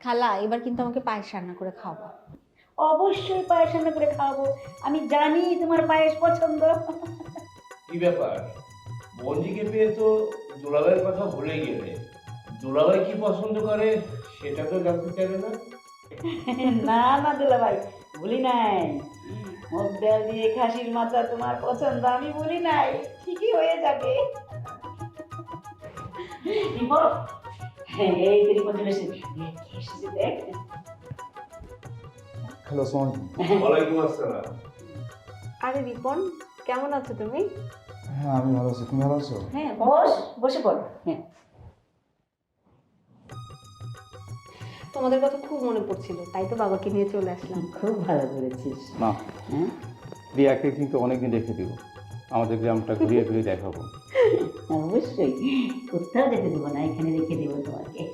খালা এবার কিন্তু আমাকে পায়েস রান্না করে খাওয়াবো। অবশ্যই পায়েস রান্না করে খাওয়াবো। আমি জানি তোমার পায়েস পছন্দ। কি ব্যাপার, বঞ্জিকে পেয়ে তো দুলাভাইয়ের কথা ভুলে গেলে। দুলাভাই কি পছন্দ করে সেটা তো জানতে চাইবে না? না না দুলা ভাই, ভুলি নাই। মুগ ডাল দিয়ে খাসির মাথা তোমার পছন্দ, আমি ভুলি নাই। ঠিকই হয়ে যাবে। রিপো, এই তো রিপো চলে এসেছে। এসেছে দেখ। হ্যালো সোমন। ওয়ালাইকুম আসসালাম। আরে রিপন, কেমন আছো তুমি? হ্যাঁ আমি ভালো আছি, তুমি ভালো আছো? হ্যাঁ বস, বসে পড়। হ্যাঁ তোমাদের কথা খুব মনে পড়ছিল, তাই তো বাবাকে নিয়ে চলে আসলাম। খুব ভালো করেছিস। মা, হ্যাঁ রিয়াকে কিন্তু অনেকদিন রেখে দিব, আমাদের গ্রামটা ঘুরিয়ে ঘুরিয়ে দেখাবো। অবশ্যই, কোথাও যেতে দেবো না, এখানে রেখে দেবো তোমার।